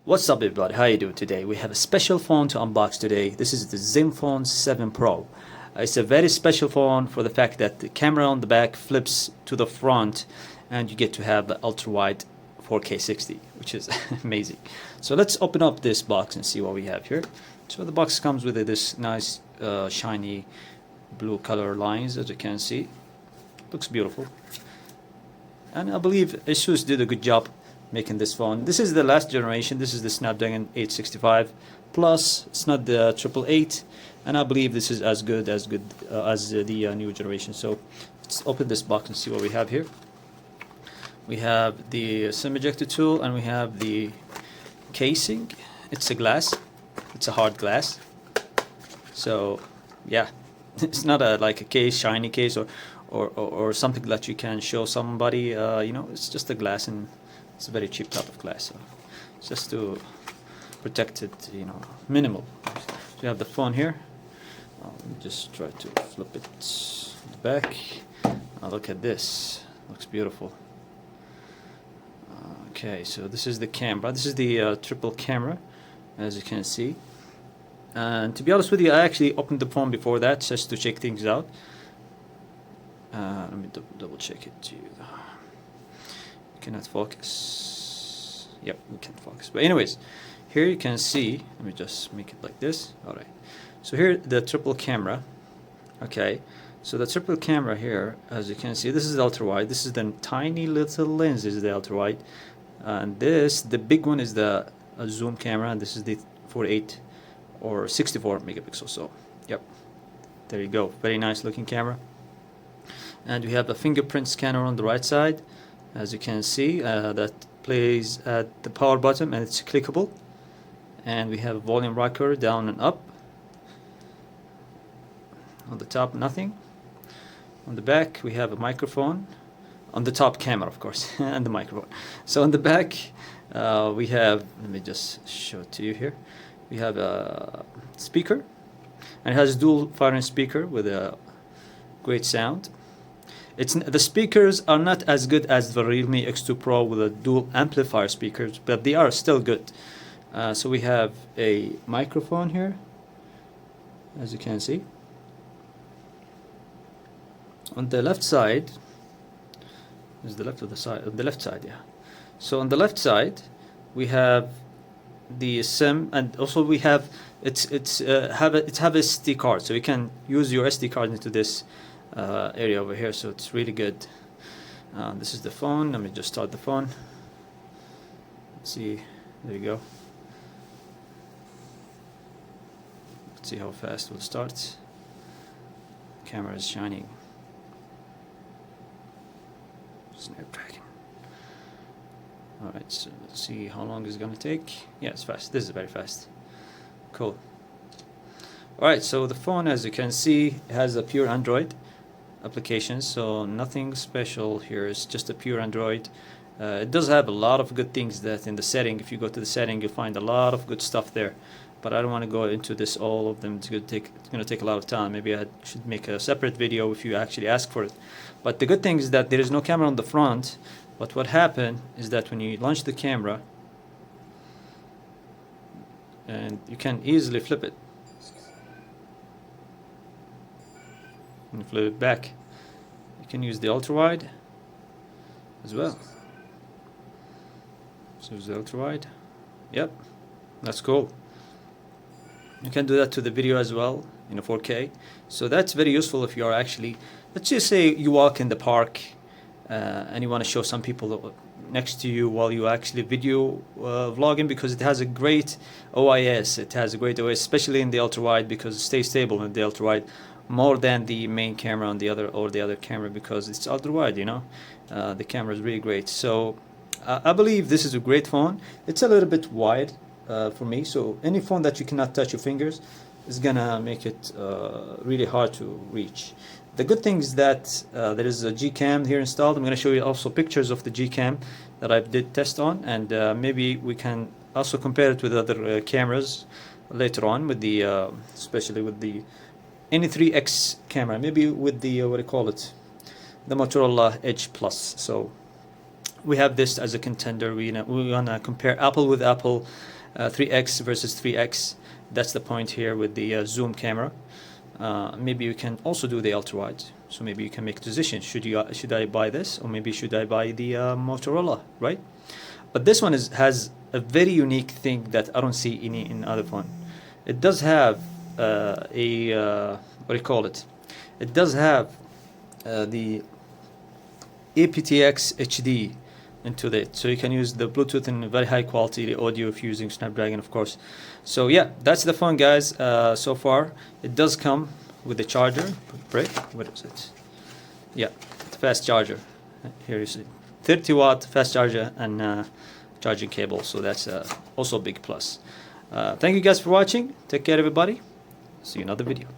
What's up everybody, how you doing today? We have a special phone to unbox today. This is the Zenfone 7 Pro. It's a very special phone for the fact that the camera on the back flips to the front and you get to have the ultra-wide 4K 60, which is amazing. So let's open up this box and see what we have here. So the box comes with this nice shiny blue color lines, as you can see. Looks beautiful. And I believe ASUS did a good job making this phone. This is the last generation. This is the Snapdragon 865 Plus. It's not the 888, and I believe this is as good as the new generation. So let's open this box and see what we have here. We have the SIM ejector tool, and we have the casing. It's a glass. It's a hard glass. So yeah, it's not like a case, shiny case, or something that you can show somebody. It's just a glass, and it's a very cheap type of glass, so just to protect it, minimal. So you have the phone here. Let me just try to flip it to the back. Look at this, looks beautiful. Okay, so this is the camera. This is the triple camera, as you can see. And to be honest with you, I actually opened the phone before that just to check things out. Let me double check it. Cannot focus. Yep, we can focus. But anyways, here you can see, let me just make it like this. Alright, so here the triple camera. Okay, so the triple camera here, as you can see, this is the ultra wide. This is the tiny little lens, is the ultra wide, and this, the big one, is the zoom camera, and this is the 48 or 64 megapixels. So yep, there you go, very nice looking camera. And we have a fingerprint scanner on the right side, as you can see, that plays at the power button, and it's clickable. And we have a volume rocker down and up. On the top, nothing. On the back, we have a microphone. On the top, camera, of course, and the microphone. So on the back, we have, let me just show it to you here. We have a speaker, and it has a dual firing speaker with a great sound. The speakers are not as good as the Realme X2 Pro with a dual amplifier speakers, but they are still good. So we have a microphone here, as you can see. On the left side, is the left or the side? The left side, yeah. So on the left side, we have the SIM, and also we have it have a SD card, so you can use your SD card into this area over here, so it's really good. This is the phone. Let me just start the phone. Let's see, there you go. Let's see how fast it will start. Camera is shining. Snapdragon. Alright, so let's see how long it's gonna take. Yeah, it's fast. This is very fast. Cool. Alright, so the phone, as you can see, has a pure Android application, so nothing special here. It's just a pure Android. It does have a lot of good things that in the setting, if you go to the setting, you'll find a lot of good stuff there, but I don't want to go into this all of them. It's going to take a lot of time. Maybe I should make a separate video if you actually ask for it. But the good thing is that there is no camera on the front, but what happened is that when you launch the camera, and you can easily flip it and flip it back. You can use the ultra wide as well. So use the ultra wide. Yep, that's cool. You can do that to the video as well in a 4K. So that's very useful if you are actually, let's just say you walk in the park and you want to show some people next to you while you actually video vlogging, because it has a great OIS. It has a great OIS, especially in the ultra wide, because it stays stable in the ultra wide more than the main camera on the other camera, because it's ultra wide. The camera is really great. So I believe this is a great phone. It's a little bit wide for me, so any phone that you cannot touch your fingers is gonna make it really hard to reach. The good thing is that there is a Gcam here installed. I'm going to show you also pictures of the Gcam that I did test on, and maybe we can also compare it with other cameras later on, with the especially with the N3X camera, maybe with the what do you call it, the Motorola Edge Plus. So we have this as a contender. We want to compare Apple with Apple, 3x versus 3x. That's the point here with the zoom camera. Maybe you can also do the ultra wide. So maybe you can make a decision. Should I buy this, or maybe should I buy the Motorola, right? But this one has a very unique thing that I don't see in other phone. It does have what do you call it? It does have the aptX HD into it, so you can use the Bluetooth in very high quality audio if you're using Snapdragon, of course. So yeah, that's the phone, guys. So far it does come with the charger brick. What is it? Yeah, fast charger. Here you see 30-watt fast charger and charging cable, so that's also a big plus. Thank you guys for watching. Take care, everybody. See you in another video.